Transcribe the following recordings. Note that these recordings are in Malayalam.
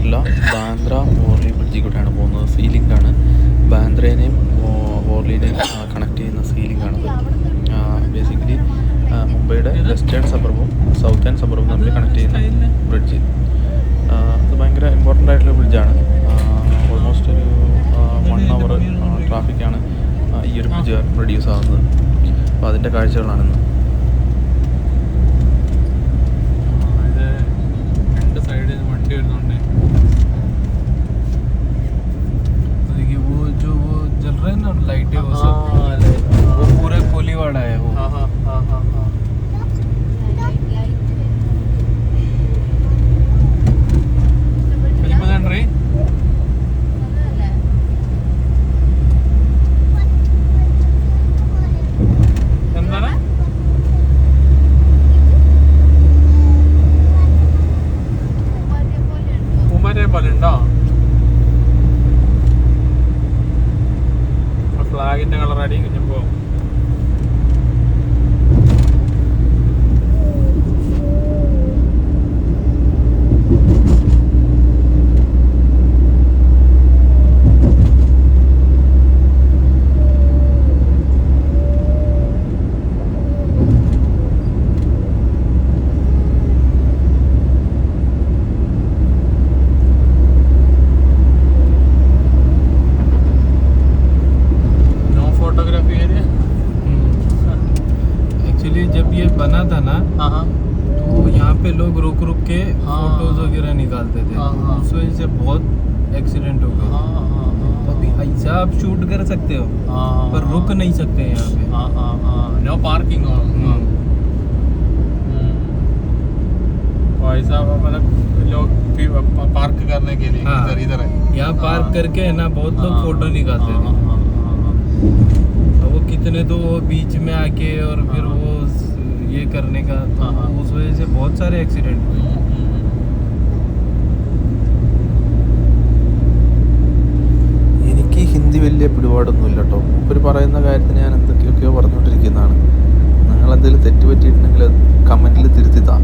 കുർല ബാന്ദ്ര വോർലി ബ്രിഡ്ജിൽ കൂടെയാണ് പോകുന്നത്. സീലിംഗ് ആണ്. ബാന്ദ്രേനെയും വോർലിനെയും കണക്ട് ചെയ്യുന്ന സീലിംഗ് ആണത്. ബേസിക്കലി മുംബൈയുടെ വെസ്റ്റേൺ സബർബും സൗത്തേൺ സബർബും തമ്മിൽ കണക്ട് ചെയ്യുന്ന ബ്രിഡ്ജ്. അത് ഭയങ്കര ഇമ്പോർട്ടൻ്റ് ആയിട്ടുള്ള ബ്രിഡ്ജാണ്. ഓൾമോസ്റ്റ് ഒരു 1 hour ട്രാഫിക്കാണ് ഈ ഒരു ബ്രിഡ്ജ് റെഡ്യൂസ് ആകുന്നത്. അപ്പോൾ അതിൻ്റെ കാഴ്ചകളാണിന്ന്. वंडी देखिए वो जो वो जल रहे हैं ना लाइटें वो सब वो पूरा कोलीवाड़ा है वो। ഫ്ലാഗിന്റെ കളർ അടി കഴിഞ്ഞപ്പോ जब ये बना था ना तो यहाँ पे लोग रुक रुक के फोटोज वगैरह निकालते थे, उस वजह से बहुत एक्सीडेंट हो गए। अभी ऐसा आप शूट कर सकते हो पर रुक नहीं सकते यहाँ पे। नो पार्किंग ऐसा मतलब लोग पार्क करने के लिए इधर है, यहाँ पार्क करके है ना बहुत लोग फोटो निकालते थे। वो कितने तो वो बीच में आके और फिर वो ये करने का, तो उस वजह से बहुत सारे एक्सीडेंट हुए। എനിക്ക് ഹിന്ദി വലിയ പിടിപാടൊന്നുമില്ല കേട്ടോ. മൂപ്പര് പറയുന്ന കാര്യത്തിന് ഞാൻ എന്തൊക്കെയൊക്കെയോ പറഞ്ഞുകൊണ്ടിരിക്കുന്നതാണ്. നിങ്ങൾ എന്തെങ്കിലും തെറ്റ് പറ്റിയിട്ടുണ്ടെങ്കിൽ കമൻറ്റിൽ തിരുത്തിത്താ.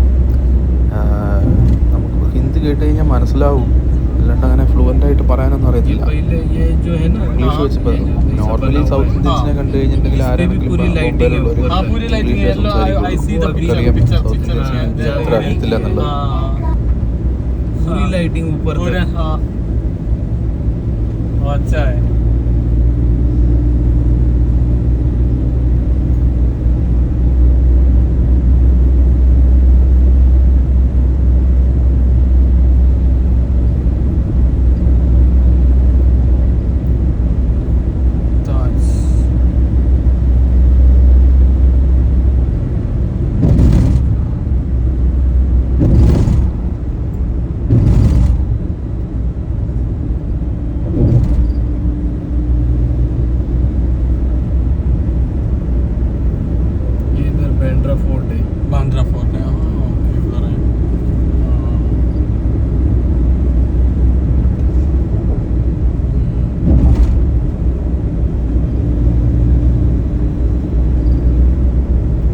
നമുക്ക് ഹിന്ദി കേട്ട് കഴിഞ്ഞാൽ മനസ്സിലാവും, അല്ലാണ്ട് അങ്ങനെ ഫ്ലുവൻ്റ് ആയിട്ട് പറയാനൊന്നും അറിയത്തില്ല. ഇംഗ്ലീഷ് വെച്ചപ്പോൾ നോർമലി സൗത്ത് ഇന്ത്യൻസിനെ കണ്ടു കഴിഞ്ഞിട്ടുണ്ടെങ്കിൽ ആരെങ്കിലും ബോംബെയിലുള്ളവർ ഇംഗ്ലീഷ് സൗത്ത് ഇന്ത്യൻസിന് അത്ര അറിയത്തില്ല എന്നുള്ളത്. बांद्रा फोर्ट है।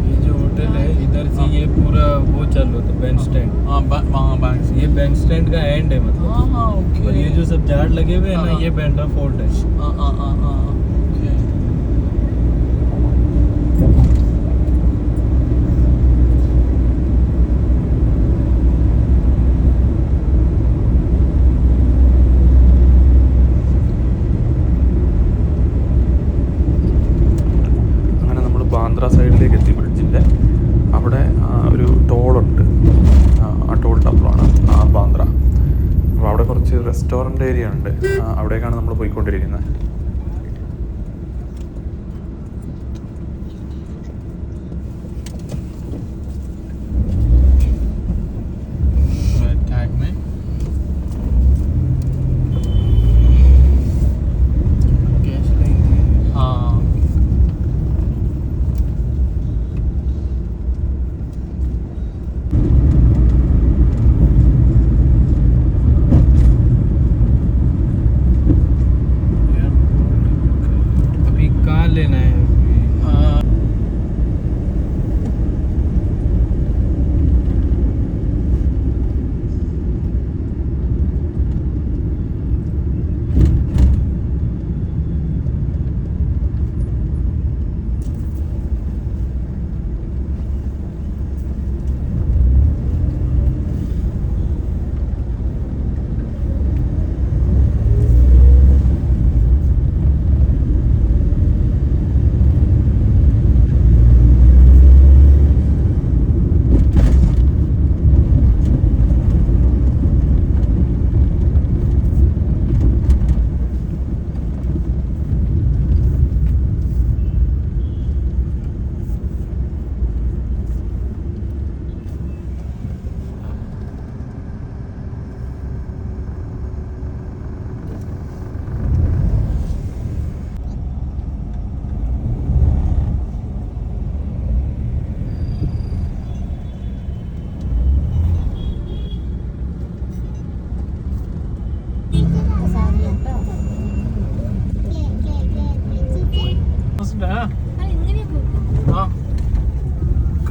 ये जो होटल है इधर से ये पूरा वो चालू होता है बैंड स्टैंड। वहाँ बैंक ये बैंड स्टैंड का एंड है मतलब। और ये जो सब झाड़ लगे हुए हैं ना ये बांद्रा फोर्ट है। ബാന്ദ്ര സൈഡിലേക്ക് എത്തി ബ്രിഡ്ജിൻ്റെ അവിടെ ഒരു ടോളുണ്ട്. ആ ടോൾ ടപ്പറാണ് ബാന്ദ്ര. അപ്പോൾ അവിടെ കുറച്ച് റെസ്റ്റോറൻറ്റ് ഏരിയ ഉണ്ട്. അവിടേക്കാണ് നമ്മൾ പോയിക്കൊണ്ടിരിക്കുന്നത്.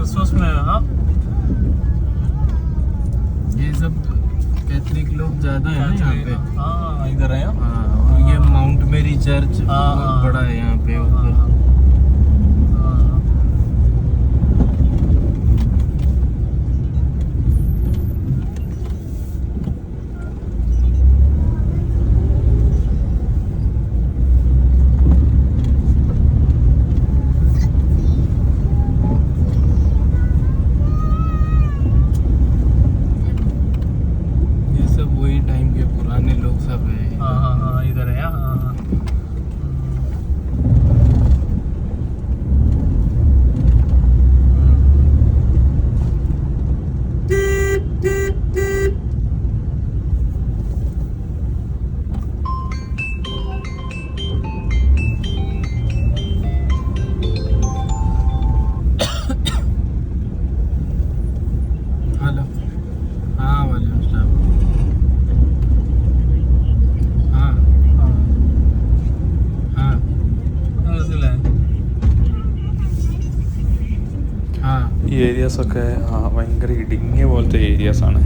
क्रिसमस में है। हाँ ये सब कैथलिक लोग ज्यादा है ना यहाँ पे। हाँ इधर है। हाँ, और ये माउंट मेरी चर्च हाँ, बहुत हाँ। बड़ा है यहाँ पे ऊपर। ये सब वही टाइम के पुराने लोग सब है। हाँ हाँ हाँ इधर है। हाँ हाँ हेलो। हाँ वालेकुम सलाम। हाँ हाँ हाँ ഈ ഏരിയാസൊക്കെ ഭയങ്കര ഇടുങ്ങിയ പോലത്തെ ഏരിയാസാണ്.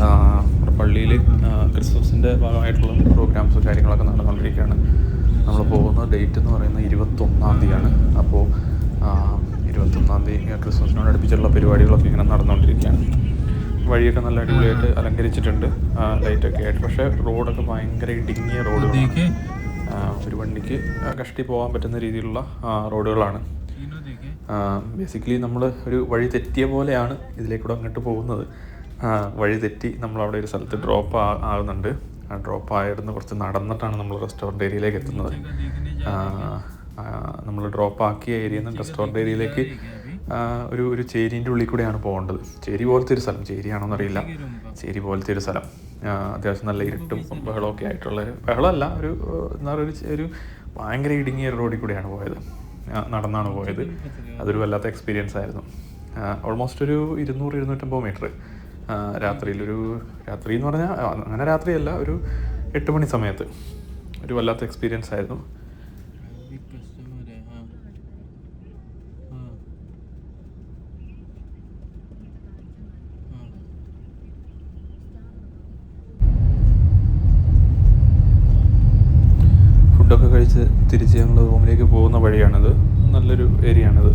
നമ്മുടെ പള്ളിയിൽ ക്രിസ്മസിൻ്റെ ഭാഗമായിട്ടുള്ള പ്രോഗ്രാംസും കാര്യങ്ങളൊക്കെ നടന്നുകൊണ്ടിരിക്കുകയാണ്. നമ്മൾ പോകുന്ന ഡേറ്റ് എന്ന് പറയുന്നത് 21-ാം തീയതിയാണ്. അപ്പോൾ 21-ാം തീയതി ക്രിസ്മസിനോട് അടുപ്പിച്ചുള്ള പരിപാടികളൊക്കെ ഇങ്ങനെ നടന്നുകൊണ്ടിരിക്കുകയാണ്. വഴിയൊക്കെ നല്ല അടിപൊളിയായിട്ട് അലങ്കരിച്ചിട്ടുണ്ട് ലൈറ്റൊക്കെ ആയിട്ട്. പക്ഷേ റോഡൊക്കെ ഭയങ്കര ഇടുങ്ങിയ റോഡുകളാണ്. ഒരു വണ്ടിക്ക് കഷ്ടി പോകാൻ പറ്റുന്ന രീതിയിലുള്ള റോഡുകളാണ്. ബേസിക്കലി നമ്മൾ ഒരു വഴി തെറ്റിയ പോലെയാണ് ഇതിലേക്കൂടെ അങ്ങോട്ട് പോകുന്നത്. വഴി തെറ്റി നമ്മളവിടെ ഒരു സ്ഥലത്ത് ഡ്രോപ്പ് ആകുന്നുണ്ട്. ആ ഡ്രോപ്പ് ആയിരുന്നു കുറച്ച് നടന്നിട്ടാണ് നമ്മൾ റെസ്റ്റോറൻറ്റ് ഏരിയയിലേക്ക് എത്തുന്നത്. നമ്മൾ ഡ്രോപ്പ് ആക്കിയ ഏരിയയിൽ നിന്ന് റെസ്റ്റോറൻറ്റ് ഏരിയയിലേക്ക് ഒരു ചേരീൻ്റെ ഉള്ളിൽ കൂടെയാണ് പോകേണ്ടത്. ചേരി പോലത്തെ ഒരു സ്ഥലം, ചേരിയാണോന്നറിയില്ല, ചേരി പോലത്തെ ഒരു സ്ഥലം. അത്യാവശ്യം നല്ല ഇരുട്ടും ബഹളമൊക്കെ ആയിട്ടുള്ളൊരു ബഹളമല്ല, എന്താ പറയുക, ഒരു ഭയങ്കര ഇടുങ്ങിയ റോഡിൽ കൂടെയാണ് പോയത്. നടന്നാണ് പോയത്. അതൊരു വല്ലാത്ത എക്സ്പീരിയൻസ് ആയിരുന്നു. ഓൾമോസ്റ്റ് ഒരു 200-250 മീറ്റർ രാത്രി എന്ന് പറഞ്ഞാൽ അങ്ങനെ രാത്രിയല്ല, ഒരു 8 മണി സമയത്ത് ഒരു വല്ലാത്ത എക്സ്പീരിയൻസ് ആയിരുന്നു. ഫുഡൊക്കെ കഴിച്ച് തിരിച്ച് ഞങ്ങൾ റൂമിലേക്ക് പോകുന്ന വഴിയാണിത്. നല്ലൊരു ഏരിയ ആണിത്.